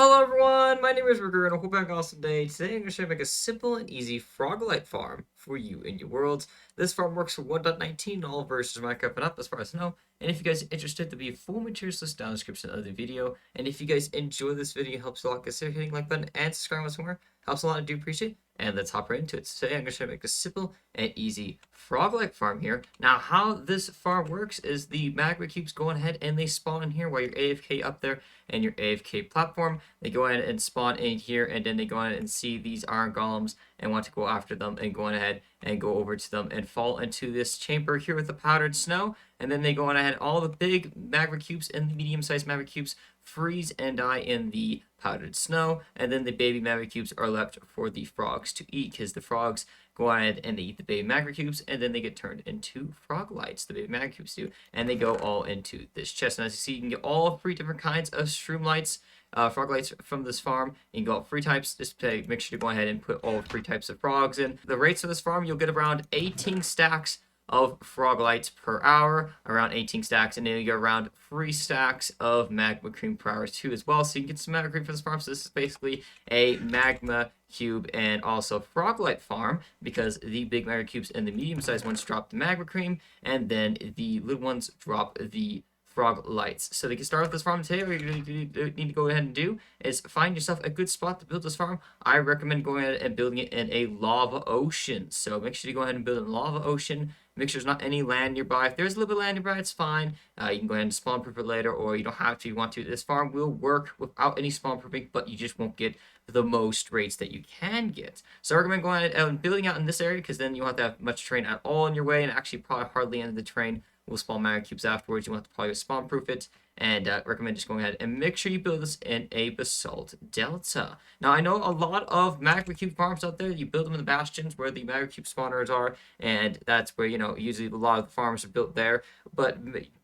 Hello everyone, my name is Rigger and I hope you have an awesome day. Today I'm going to show you how to make a simple and easy frog-like farm for you and your worlds. This farm works for 1.19 all versions of Minecraft and up as far as I know. And if you guys are interested, there'll be a full materials list down in the description of the video. And if you guys enjoy this video, it helps a lot, consider hitting like button and subscribing once more. Helps a lot, I do appreciate it. And let's hop right into it. Today I'm going to show you how to make a simple and easy frog-like farm here. Now how this farm works is the magma cubes go ahead and they spawn in here while you're AFK up there and your AFK platform. They go ahead and spawn in here, and then they go ahead and see these iron golems and want to go after them and go on ahead and go over to them and fall into this chamber here with the powdered snow. And then they go on ahead, all the big magma cubes and the medium-sized magma cubes freeze and die in the powdered snow, and then the baby magma cubes are left for the frogs to eat, because the frogs go ahead and they eat the baby magma cubes, and then they get turned into frog lights, the baby magma cubes do, and they go all into this chest. And as you see, you can get all 3 different kinds of shroom lights, frog lights from this farm. You can go 3 types. Just make sure to go ahead and put all 3 types of frogs in. The rates for this farm, you'll get around 18 stacks of frog lights per hour, around 18 stacks, and then you get around 3 stacks of magma cream per hour too as well. So you can get some magma cream for this farm. So this is basically a magma cube and also frog light farm, because the big magma cubes and the medium sized ones drop the magma cream, and then the little ones drop the frog lights. So they can start with this farm today. What you need to go ahead and do is find yourself a good spot to build this farm. I recommend going ahead and building it in a lava ocean. So make sure you go ahead and build in a lava ocean. Make sure there's not any land nearby. If there's a little bit of land nearby, it's fine. You can go ahead and spawn proof it later, or you don't have to if you want to. This farm will work without any spawn proofing, but you just won't get the most rates that you can get. So I recommend going ahead and building out in this area, because then you won't have to have much terrain at all in your way, and actually probably hardly any of the terrain will spawn magma cubes afterwards. You want to probably spawn proof it, and recommend just going ahead and make sure you build this in a basalt delta. Now I know a lot of magma cube farms out there, you build them in the bastions where the magma cube spawners are, and that's where, you know, usually a lot of the farms are built there. But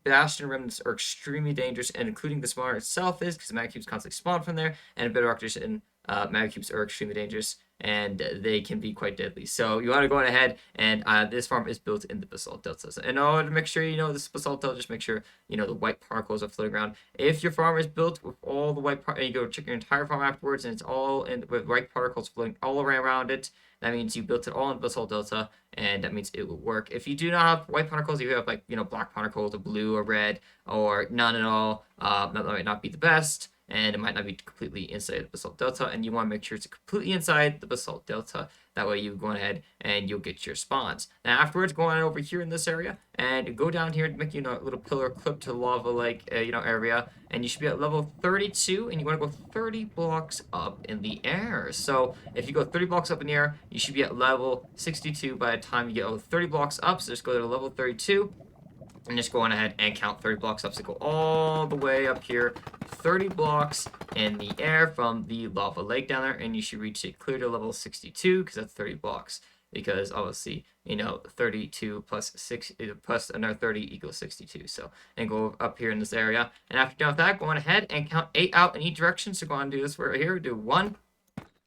bastion remnants are extremely dangerous, and including the spawner itself is, because magma cubes constantly spawn from there, and Bedrock Edition magma cubes are extremely dangerous, and they can be quite deadly. So you want to go ahead, and this farm is built in the basalt deltas. And in order to make sure you know this basalt delta, just make sure you know the white particles are floating around. If your farm is built with all the white particles, you go check your entire farm afterwards, and it's all in with white particles floating all around it, that means you built it all in basalt delta, and that means it will work. If you do not have white particles, you have, like, you know, black particles, or blue or red, or none at all, that might not be the best, and it might not be completely inside the basalt delta, and you want to make sure it's completely inside the basalt delta. That way you go ahead and you'll get your spawns. Now afterwards, go on over here in this area and go down here to make, you know, a little pillar clip to lava like you know, area, and you should be at level 32, and you want to go 30 blocks up in the air. So if you go 30 blocks up in the air, you should be at level 62 by the time you get 30 blocks up. So just go to level 32 and just go on ahead and count 30 blocks up. So go all the way up here, 30 blocks in the air from the lava lake down there, and you should reach it clear to level 62, because that's 30 blocks. Because obviously, you know, 32 plus 6 plus another 30 equals 62. So, and go up here in this area. And after you're done with that, go on ahead and count 8 out in each direction. So go on and do this right here. Do 1,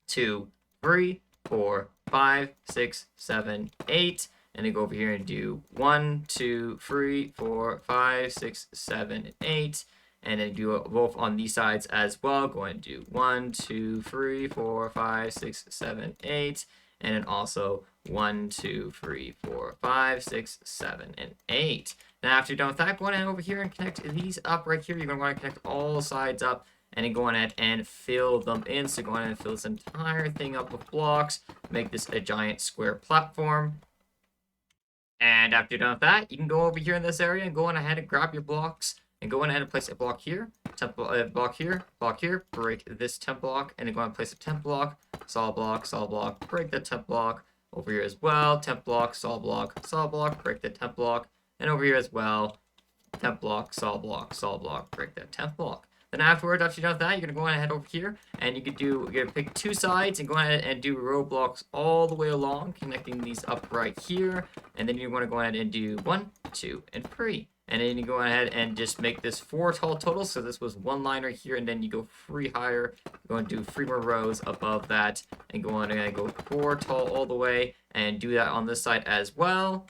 2, 3, 4, 5, 6, 7, 8. And then go over here and do 1, 2, 3, 4, 5, 6, 7, and 8. And then do it both on these sides as well. Go ahead and do 1, 2, 3, 4, 5, 6, 7, 8. And then also 1, 2, 3, 4, 5, 6, 7, and 8. Now after you're done with that, go ahead over here and connect these up right here. You're going to want to connect all sides up, and then go on ahead and fill them in. So go ahead and fill this entire thing up with blocks. Make this a giant square platform. And after you're done with that, you can go over here in this area and go on ahead and grab your blocks, and go on ahead and place a block here, block here, break this temp block, and then go ahead and place a temp block, solid block, break the temp block, over here as well, temp block, solid block, break the temp block, and over here as well, temp block, solid block, break that temp block. Then afterwards, after you're done with that, you're going to go ahead over here, and you're going to pick 2 sides and go ahead and do row blocks all the way along, connecting these up right here. And then you want to go ahead and do 1, 2, and 3. And then you go ahead and just make this 4 tall total. So this was 1 line right here, and then you go 3 higher. Go and do 3 more rows above that, and go on and go 4 tall all the way, and do that on this side as well.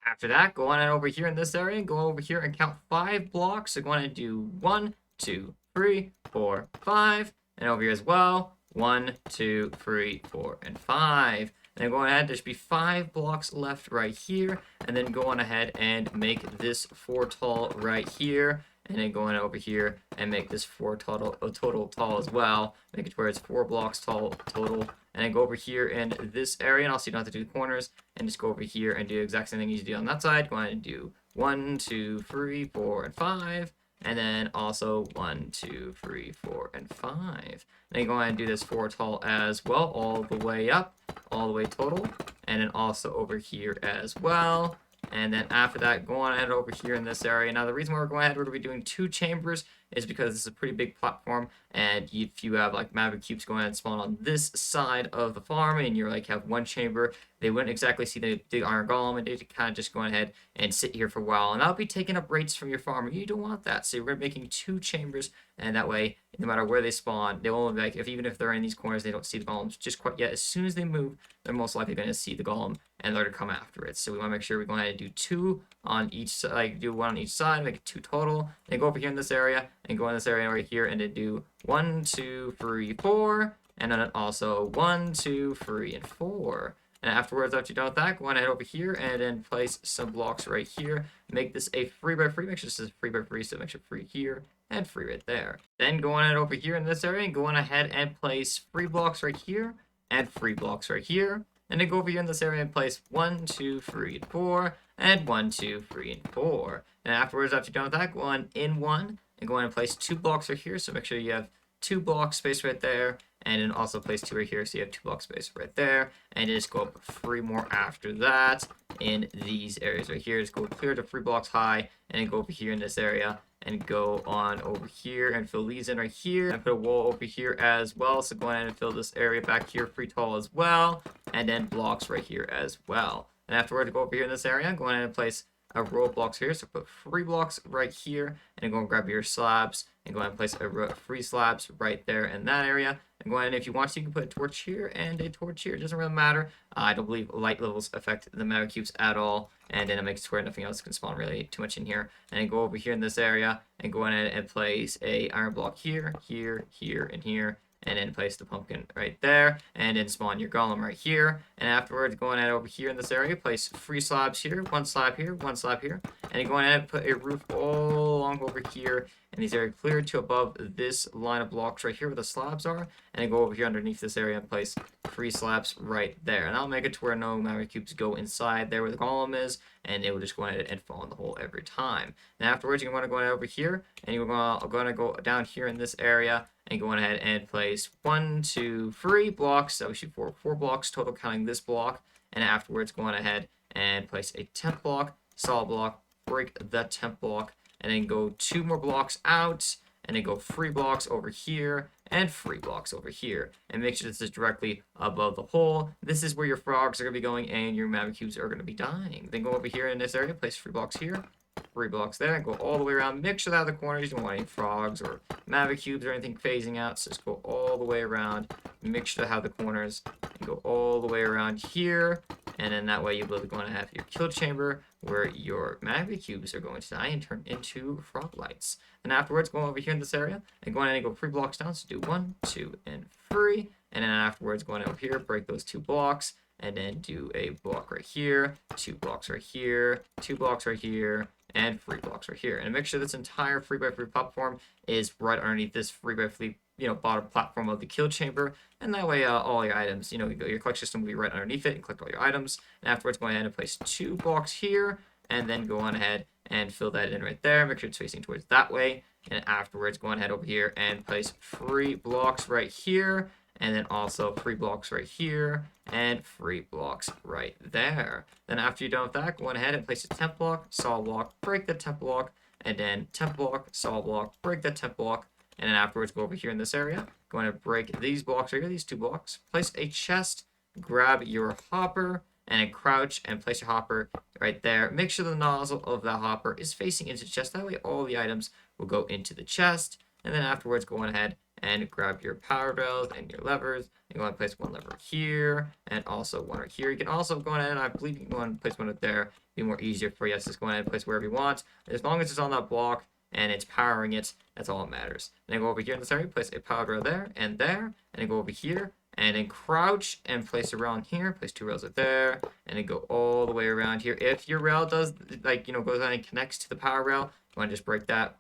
After that, go on over here in this area, and go over here and count 5 blocks. So go on and do 1, 2, 3, 4, 5, and over here as well. 1, 2, 3, 4, and 5. And then going ahead, there should be 5 blocks left right here. And then go on ahead and make this 4 tall right here. And then going over here and make this 4 total tall as well. Make it where it's 4 blocks tall total. And then go over here in this area. And also you don't have to do the corners. And just go over here and do the exact same thing you do on that side. Go ahead and do 1, 2, 3, 4, and 5. And then also 1, 2, 3, 4, and 5. Then go ahead and do this 4 tall as well, all the way up, all the way total. And then also over here as well. And then after that, go on ahead over here in this area. Now, the reason why we're going ahead, we're going to be doing 2 chambers is because this is a pretty big platform. And if you have like Maverick cubes going ahead and spawn on this side of the farm and you're like have 1 chamber, they wouldn't exactly see the iron golem, and they kind of just go ahead and sit here for a while. And that'll be taking up rates from your farm. You don't want that. So we're making 2 chambers, and that way, no matter where they spawn, they won't be like, even if they're in these corners, they don't see the golems just quite yet. As soon as they move, they're most likely going to see the golem and they're to come after it. So we want to make sure we go ahead and do 2 on each side, like do 1 on each side, make it 2 total. Then go over here in this area and go in this area right here and then do 1, 2, 3, 4, and then also 1, 2, 3, and 4. And afterwards, after you're done with that, go on ahead over here and then place some blocks right here. Make this a 3x3. Make sure this is 3x3, so make sure 3 here and 3 right there. Then go on ahead over here in this area and go on ahead and place 3 blocks right here and 3 blocks right here. And then go over here in this area and place 1, 2, 3, and 4, and 1, 2, 3, and 4. And afterwards, after you're done with that, go on in 1 and go on and place 2 blocks right here. So make sure you have 2 block space right there, and then also place 2 right here, so you have 2 block space right there, and just go up 3 more after that in these areas right here. Just go clear to 3 blocks high, and then go over here in this area, and go on over here and fill these in right here, and put a wall over here as well. So go ahead and fill this area back here 3 tall as well, and then blocks right here as well. And afterward, go over here in this area, go ahead and place a row of blocks here. So put 3 blocks right here, and then go and grab your slabs, and go ahead and place a row of 3 slabs right there in that area. And go ahead and if you want to, you can put a torch here and a torch here. It doesn't really matter. I don't believe light levels affect the Maverick cubes at all. And then it makes it where nothing else can spawn really too much in here. And then go over here in this area and go ahead and place a iron block here, here, here, and here. And then place the pumpkin right there, and then spawn your golem right here. And afterwards, go ahead over here in this area, place 3 slabs here, 1 slab here, 1 slab here, and then go ahead and put a roof all along over here, and these are cleared to above this line of blocks right here where the slabs are, and then go over here underneath this area and place 3 slabs right there. And I'll make it to where no Maverick cubes go inside there where the golem is, and it will just go ahead and fall in the hole every time. And afterwards, you're going to go ahead over here, and you're going to go down here in this area, and go ahead and place 1, 2, 3 blocks. So we should 4 blocks total, counting this block. And afterwards, go on ahead and place a temp block, solid block, break the temp block, and then go 2 more blocks out, and then go 3 blocks over here, and 3 blocks over here. And make sure this is directly above the hole. This is where your frogs are going to be going, and your Maverick cubes are going to be dying. Then go over here in this area, place 3 blocks here, 3 blocks there, and go all the way around. Make sure that the corners, you don't want any frogs or Maverick cubes or anything phasing out, so just go all the way around. Make sure to have the corners, and go all the way around here, and then that way you'll be able to go and have your kill chamber where your Maverick cubes are going to die and turn into frog lights. And afterwards, go over here in this area and go ahead and go 3 blocks down. So do 1, 2, and 3, and then afterwards, go on over here, break those 2 blocks, and then do a block right here, 2 blocks right here, 2 blocks right here, and 3 blocks right here. And make sure this entire 3x3 platform is right underneath this 3x3, bottom platform of the kill chamber. And that way, all your items, your collection system will be right underneath it, and collect all your items. And afterwards, go ahead and place 2 blocks here, and then go on ahead and fill that in right there. Make sure it's facing towards that way. And afterwards, go on ahead over here and place 3 blocks right here, and then also 3 blocks right here, and 3 blocks right there. Then after you're done with that, go on ahead and place a temp block, solid block, break the temp block, and then temp block, solid block, break the temp block, and then afterwards go over here in this area, go ahead and break these blocks right here, these 2 blocks, place a chest, grab your hopper, and then crouch and place your hopper right there. Make sure the nozzle of that hopper is facing into the chest, that way all the items will go into the chest. And then afterwards, go on ahead and grab your power rails and your levers. You want to place 1 lever here and also 1 right here. You can also go ahead and I believe you can go ahead and place 1 right there. Be more easier for you. Just go ahead and place wherever you want. As long as it's on that block, and it's powering it. That's all that matters. And then go over here in this area, place a powered rail there, and then go over here, and then crouch and place a rail in here, place 2 rails right there, and then go all the way around here. If your rail does, like, goes on and connects to the power rail, you want to just break that,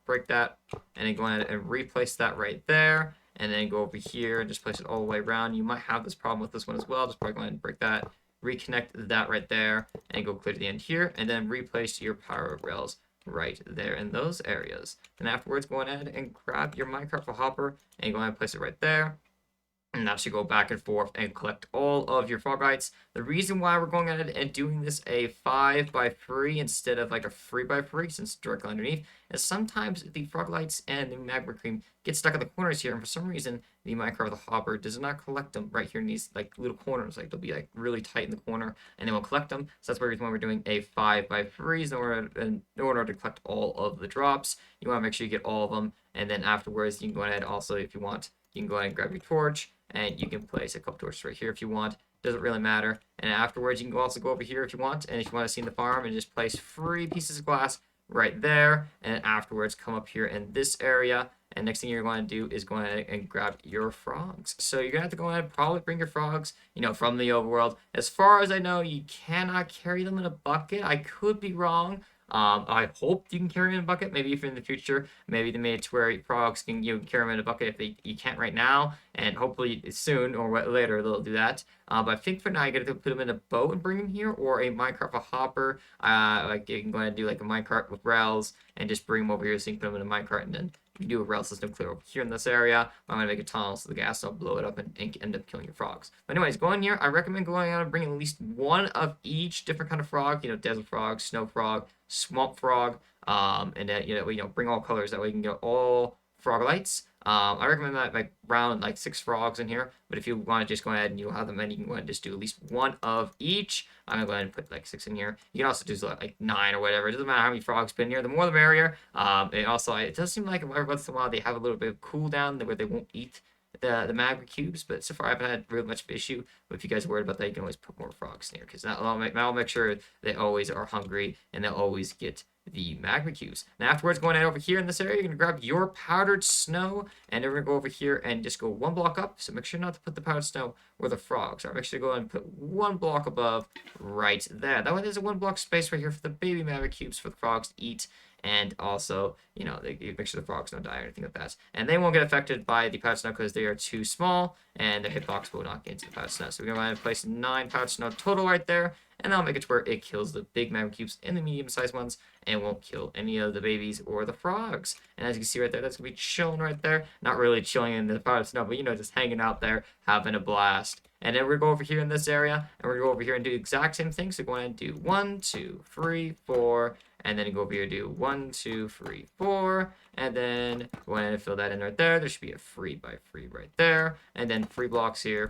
and then go ahead and replace that right there, and then go over here and just place it all the way around. You might have this problem with this one as well. Just probably go ahead and break that, reconnect that right there, and go clear to the end here, and then replace your power rails right there in those areas. Then afterwards, go ahead and grab your minecart for hopper, and go ahead and place it right there. And that should go back and forth and collect all of your froglites. The reason why we're going ahead and doing this a 5x3 instead of like a 3x3, since it's directly underneath, is sometimes the froglites and the magma cream get stuck in the corners here, and for some reason the minecart with the hopper does not collect them right here in these like little corners. Like they'll be like really tight in the corner, and they won't collect them. So that's the reason why we're doing a 5x3 in order to collect all of the drops. You want to make sure you get all of them, and then afterwards you can go ahead also, if you want, you can go ahead and grab your torch, and you can place a couple torches right here if you want. Doesn't really matter. And afterwards, you can also go over here if you want, and if you want to see in the farm, and just place 3 pieces of glass right there. And afterwards, come up here in this area, and next thing you're going to do is go ahead and grab your frogs. So you're going to have to go ahead and probably bring your frogs, from the overworld. As far as I know, you cannot carry them in a bucket. I could be wrong. I hope you can carry them in a bucket. Maybe if in the future, maybe they made it to where frogs can carry them in a bucket if you can't right now, and hopefully soon or later they'll do that. But I think for now you got to put them in a boat and bring them here, or a minecart with a hopper. Like you can go ahead and do like a minecart with rails and just bring them over here, so you can put them in a minecart, and then you can do a rail system clear over here in this area. I'm gonna make a tunnel so the gas don't blow it up and end up killing your frogs. But anyways, go in here. I recommend going out and bringing at least one of each different kind of frog. Desert frog, snow frog, swamp frog, and then bring all colors. That way you can get all froglites. I recommend that like around like 6 frogs in here, but if you want to just go ahead and you'll have them, and you can go ahead and just do at least one of each. I'm gonna go ahead and put like 6 in here. You can also do like 9 or whatever. It doesn't matter how many frogs put in here. The more the merrier. And also it does seem like every once in a while they have a little bit of cooldown where they won't eat the magma cubes, but so far I haven't had real much of an issue. But if you guys are worried about that, you can always put more frogs in here, because that'll make sure they always are hungry and they'll always get the magma cubes. Now afterwards, going over here in this area, you're gonna grab your powdered snow, and we're gonna go over here and just go 1 block up. So make sure not to put the powdered snow where the frogs are. Make sure to go and put 1 block above right there. That way there's a 1 block space right here for the baby magma cubes for the frogs to eat. And also, they make sure the frogs don't die or anything like that. And they won't get affected by the powdered snow because they are too small, and their hitbox will not get into the powdered snow. So we're going to place 9 powdered snow total right there, and that'll make it to where it kills the big magma cubes and the medium-sized ones, and won't kill any of the babies or the frogs. And as you can see right there, that's going to be chilling right there. Not really chilling in the powdered snow, but just hanging out there, having a blast. And then we're going to go over here in this area, and we're going to go over here and do the exact same thing. So go ahead and do 1, 2, 3, 4, and then go over here and do 1, 2, 3, 4, and then go ahead and fill that in right there. There should be a 3x3 right there, and then 3 blocks here,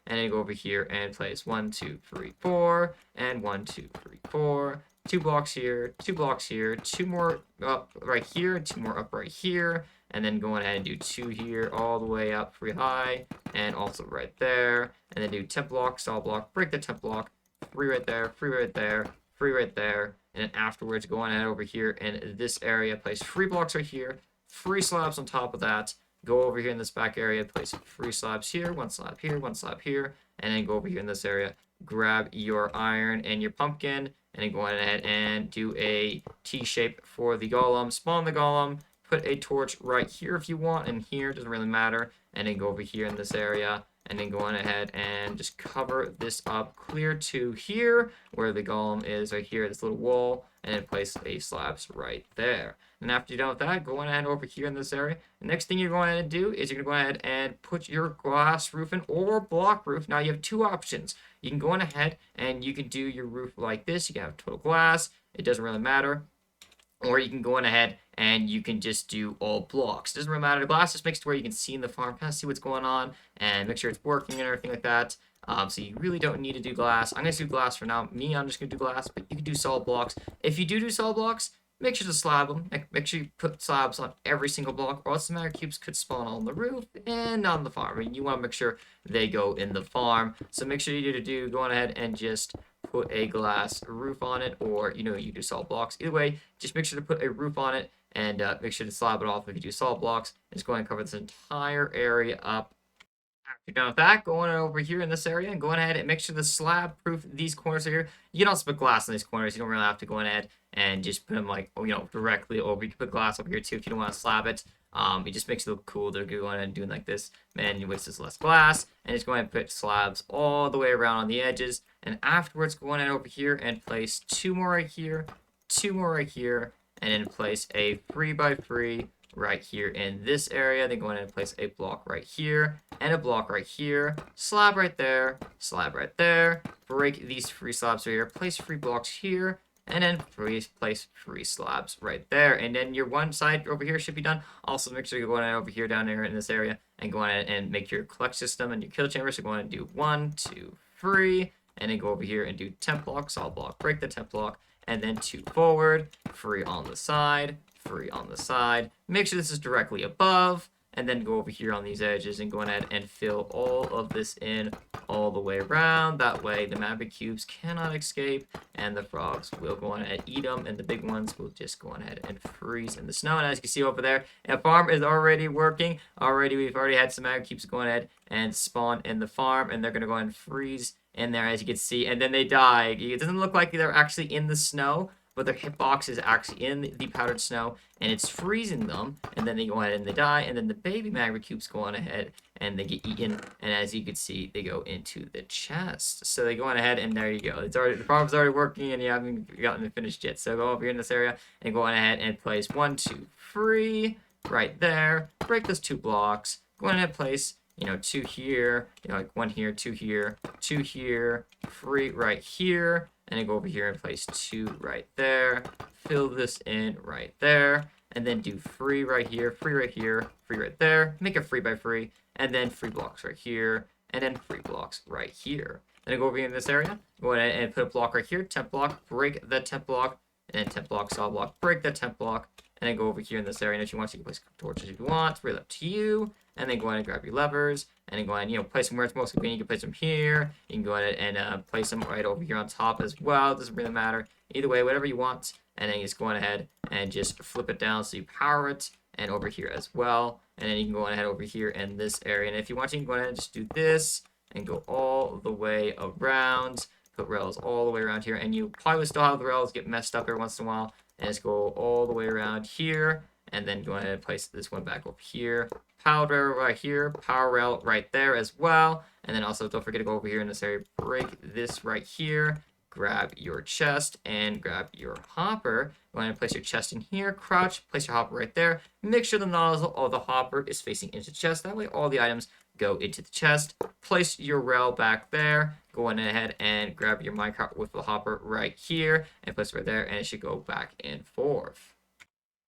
and then go over here and place 1, 2, 3, 4, and 1, 2, 3, 4. 2 blocks here, 2 blocks here, 2 more up right here, 2 more up right here, and then go ahead and do 2 here all the way up 3 high, and also right there, and then do 10 blocks, solid block, break the 10 block, 3 right there, 3 right there, 3 right there, and then afterwards go on ahead over here in this area, place 3 blocks right here, 3 slabs on top of that, go over here in this back area, place 3 slabs here, 1 slab here, 1 slab here, and then go over here in this area, grab your iron and your pumpkin, and then go ahead and do a T shape for the golem, spawn the golem, put a torch right here if you want, and here, doesn't really matter, and then go over here in this area, and then go on ahead and just cover this up clear to here where the golem is right here, this little wall, and then place a slabs right there. And after you're done with that, go on ahead over here in this area. The next thing you're going to do is you're going to go ahead and put your glass roof in, or block roof. Now you have 2 options. You can go on ahead and you can do your roof like this. You can have total glass. It doesn't really matter. Or you can go on ahead and you can just do all blocks. It doesn't really matter. The glass just makes it where you can see in the farm, kind of see what's going on, and make sure it's working and everything like that. So you really don't need to do glass. I'm going to do glass for now. I'm just going to do glass, but you can do solid blocks. If you do solid blocks, make sure to slab them. Make sure you put slabs on every single block, or else the magma cubes could spawn on the roof and on the farm. I mean, you want to make sure they go in the farm. So make sure you go on ahead and just put a glass roof on it, or you do solid blocks. Either way, just make sure to put a roof on it, and make sure to slab it off if you do solid blocks. Just go ahead and cover this entire area up. After you're done with that, go on over here in this area and go ahead and make sure the slab proof these corners are here. You can also put glass in these corners. You don't really have to go ahead and just put them like, directly over. You can put glass over here too if you don't want to slab it. It just makes it look cool. They're going and doing like this. Man, you waste less glass. And just go ahead and put slabs all the way around on the edges. And afterwards, go on over here and place 2 more right here, 2 more right here, and then place a 3x3 right here in this area. Then go ahead and place a block right here and a block right here, slab right there, break these free slabs right here, place free blocks here, and then place free slabs right there. And then your one side over here should be done. Also, make sure you go on over here down there in this area and go on and make your collect system and your kill chamber. So go on and do 1, 2, 3, and then go over here and do temp block, solid block, break the temp block, and then 2 forward, free on the side, free on the side. Make sure this is directly above, and then go over here on these edges and go ahead and fill all of this in all the way around. That way the magma cubes cannot escape, and the frogs will go on and eat them, and the big ones will just go on ahead and freeze in the snow. And as you can see over there, a farm is already working. We've already had some magma cubes going ahead and spawn in the farm, and they're going to go ahead and freeze in there, as you can see, and then they die. It doesn't look like they're actually in the snow, but their hitbox is actually in the powdered snow, and it's freezing them, and then they go ahead and they die, and then the baby magma cubes go on ahead, and they get eaten, and as you can see, they go into the chest. So they go on ahead, and there you go. The farm's already working, and you haven't gotten it finished yet. So go over here in this area, and go on ahead and place 1, 2, 3, right there. Break those 2 blocks. Go on ahead and place 2 here, like 1 here, 2 here, 2 here, 3 right here, and then go over here and place 2 right there. Fill this in right there, and then do free right here, free right here, free right there. Make a free by free, and then free blocks right here, and then free blocks right here. Then go over here in this area, go ahead and put a block right here, temp block, break the temp block, and then temp block, solid block, break the temp block, and then go over here in this area. And if you want, you can place torches if you want. It's really up to you. And then go ahead and grab your levers, and then go ahead and place them where it's most convenient. You can place them here. You can go ahead and place them right over here on top as well. It doesn't really matter. Either way, whatever you want. And then just go on ahead and just flip it down so you power it, and over here as well. And then you can go on ahead over here in this area. And if you want, you can go ahead and just do this and go all the way around. Put rails all the way around here, and you probably still have the rails get messed up every once in a while. And just go all the way around here, and then go ahead and place this one back over here. Power rail right here, power rail right there as well. And then also don't forget to go over here in this area, break this right here, grab your chest and grab your hopper. Go ahead and place your chest in here, crouch, place your hopper right there. Make sure the nozzle of the hopper is facing into the chest. That way all the items go into the chest. Place your rail back there. Go on ahead and grab your minecart with the hopper right here and place it right there, and it should go back and forth.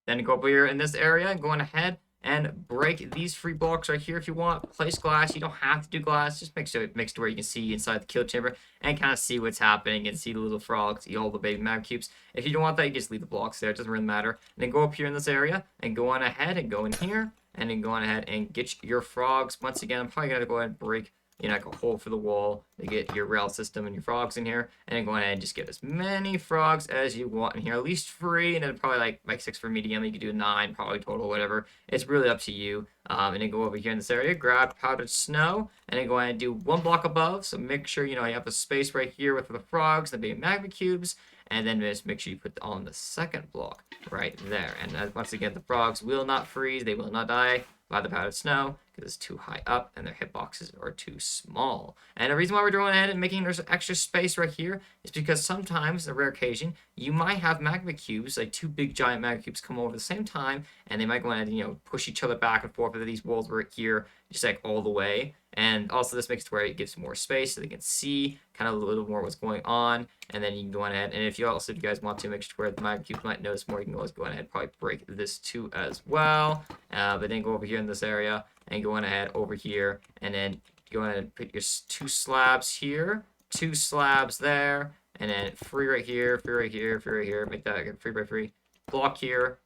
Then go over here in this area and go on ahead and break these free blocks right here if you want. Place glass. You don't have to do glass. Just make sure it makes to where you can see inside the kill chamber and kind of see what's happening and see the little frogs, see all the baby magma cubes. If you don't want that, you just leave the blocks there. It doesn't really matter. And then go up here in this area and go on ahead and go in here and then go on ahead and get your frogs. Once again, I'm probably going to go ahead and break like a hole for the wall to get your rail system and your frogs in here, and then go ahead and just get as many frogs as you want in here, at least 3, and then probably like 6 for medium. You could do 9 probably total, whatever. It's really up to you. And then go over here in this area, grab powdered snow, and then go ahead and do 1 block above. So make sure you have a space right here with the frogs, the big magma cubes, and then just make sure you put on the 2nd block right there. And once again, the frogs will not freeze, they will not die by the powdered snow because it's too high up and their hitboxes are too small. And the reason why we're going ahead and making there's extra space right here is because sometimes, a rare occasion, you might have magma cubes, like 2 big giant magma cubes come over at the same time, and they might go ahead and push each other back and forth. But these walls right here, just like all the way. And also this makes it where it gives more space so they can see kind of a little more what's going on. And then you can go on ahead, and if you guys want to make sure where the magma cubes might notice more, you can always go on ahead and probably break this too as well. But then go over here in this area and go on ahead over here, and then go ahead and put your 2 slabs here, 2 slabs there, and then free right here, free right here, free right here. Make that 3 by 3. Block here,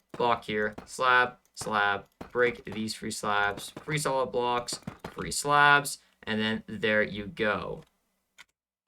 slab, slab. Break these free slabs, free solid blocks, free slabs, and then there you go.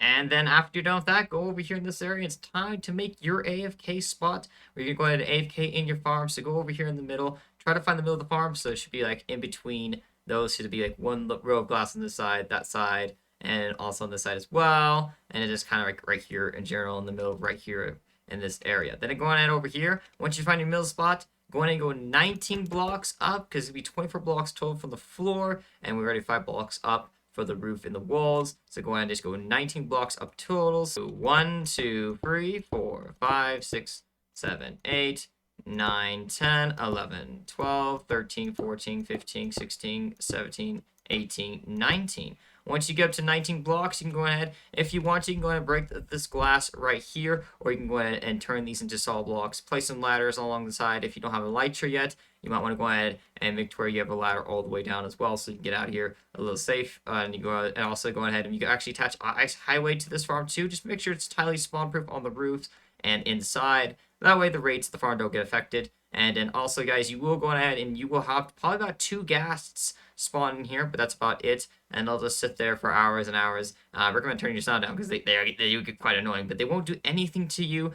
And then after you're done with that, go over here in this area. It's time to make your AFK spot where you're going to go ahead and AFK in your farm. So go over here in the middle. Try to find the middle of the farm. So it should be like in between those. Should be like one row of glass on this side, that side, and also on this side as well. And it is kind of like right here in general in the middle, right here in this area. Then go on over here. Once you find your middle spot, go ahead and go 19 blocks up because it'll be 24 blocks total from the floor, and we're already 5 blocks up for the roof and the walls. So go ahead and just go 19 blocks up total. So 1, 2, 3, 4, 5, 6, 7, 8, 9, 10, 11, 12, 13, 14, 15, 16, 17, 18, 19. Once you get up to 19 blocks, you can go ahead, if you want to, you can go ahead and break this glass right here, or you can go ahead and turn these into solid blocks. Place some ladders along the side. If you don't have a elytra yet, you might want to go ahead and make sure you have a ladder all the way down as well, so you can get out of here a little safe. And you go and also go ahead and you can actually attach ice highway to this farm too. Just make sure it's tightly spawn proof on the roofs and inside. That way the rates of the farm don't get affected. And then also, guys, you will go ahead and you will have probably about 2 ghasts spawn in here, but that's about it. And they'll just sit there for hours and hours. I recommend turning your sound down because they do get quite annoying, but they won't do anything to you.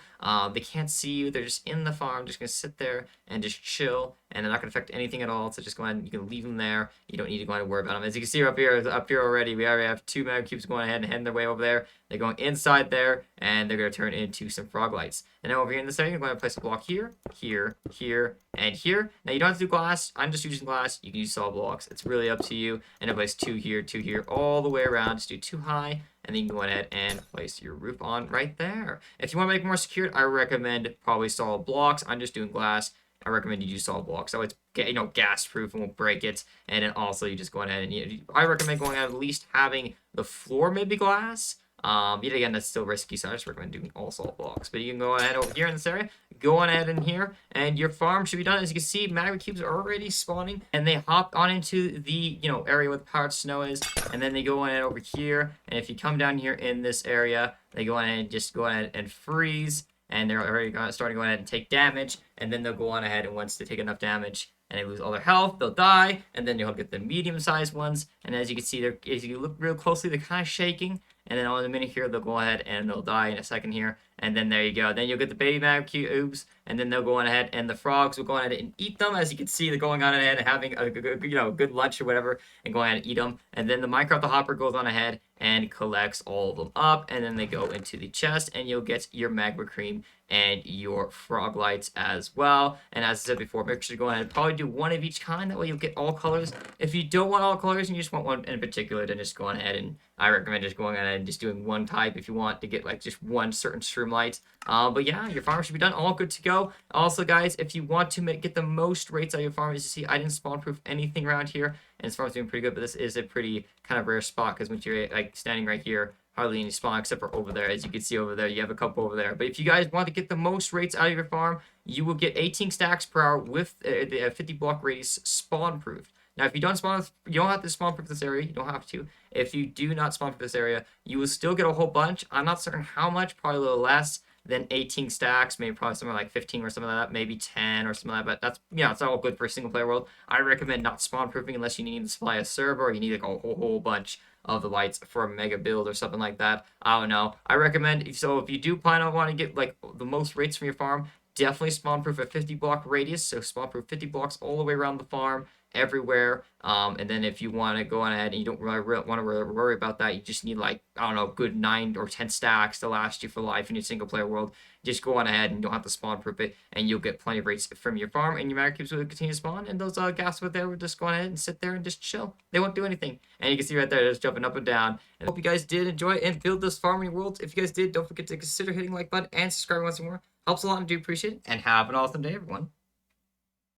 They can't see you. They're just in the farm, just going to sit there and just chill, and they're not going to affect anything at all. So just go ahead and you can leave them there. You don't need to go ahead and worry about them. As you can see up here already, we already have 2 mega cubes going ahead and heading their way over there. They're going inside there, and they're going to turn into some frog lights. And then over here in this area, you're going to place a block here, here, here, and here. Now, you don't have to do glass. I'm just using glass. You can use solid blocks. It's really up to you. And then place 2 here, all the way around. Just do 2 high, and then you can go ahead and place your roof on right there. If you want to make it more secured, I recommend probably solid blocks. I'm just doing glass. I recommend you use solid blocks, so it's gas proof and won't break it. And then also you just go ahead and I recommend going out at least having the floor maybe glass. Yet again, that's still risky, so I just recommend doing all solid blocks. But you can go ahead over here in this area, go on ahead in here, and your farm should be done. As you can see, magma cubes are already spawning, and they hop on into the area where the powdered snow is, and then they go on ahead over here. And if you come down here in this area, they go on ahead and just go ahead and freeze. And they're already starting to go ahead and take damage, and then they'll go on ahead, and once they take enough damage and they lose all their health, they'll die, and then you'll get the medium-sized ones. And as you can see, if you look real closely, they're kind of shaking, and then on the minute here, they'll go ahead and they'll die in a second here, and then there you go. Then you'll get the baby mag cubes, and then they'll go on ahead, and the frogs will go on ahead and eat them. As you can see, they're going on ahead and having a good lunch or whatever, and go ahead and eat them. And then the Minecraft the Hopper goes on ahead and collects all of them up, and then they go into the chest, and you'll get your magma cream and your frog lights as well. And as I said before, make sure to go ahead and probably do 1 of each kind. That way you'll get all colors. If you don't want all colors and you just want one in particular, then just go on ahead, and I recommend just going ahead and just doing 1 type if you want to get like just 1 certain stream light. But yeah, your farm should be done, all good to go. Also, guys, if you want to get the most rates out of your farm, as you see, I didn't spawn proof anything around here, and this farm's doing pretty good. But this is a pretty kind of rare spot because once you're like standing right here, hardly any spawn except for over there. As you can see over there, you have a couple over there. But if you guys want to get the most rates out of your farm, you will get 18 stacks per hour with the 50 block radius spawn proof. Now, if you don't spawn, you don't have to spawn proof this area. You don't have to. If you do not spawn proof this area, you will still get a whole bunch. I'm not certain how much, probably a little less than 18 stacks, maybe probably somewhere like 15 or something like that, maybe 10 or something like that. But that's, it's all good for a single player world. I recommend not spawn proofing unless you need to supply a server or you need like a whole bunch of the lights for a mega build or something like that. I don't know. I recommend, so if you do plan on wanting to get like the most rates from your farm, definitely spawn proof a 50 block radius. So spawn proof 50 blocks all the way around the farm, everywhere. And then if you want to go on ahead and you don't really want to worry about that, you just need like, I don't know, good 9 or 10 stacks to last you for life in your single player world. Just go on ahead and you don't have to spawn proof it, and you'll get plenty of rates from your farm, and your magma cubes will continue to spawn, and those gas over there will just go on ahead and sit there and just chill. They won't do anything. And you can see right there, they're just jumping up and down. And I hope you guys did enjoy and build this farming world. If you guys did, don't forget to consider hitting like button and subscribing once more. Helps a lot and do appreciate it. And have an awesome day, everyone.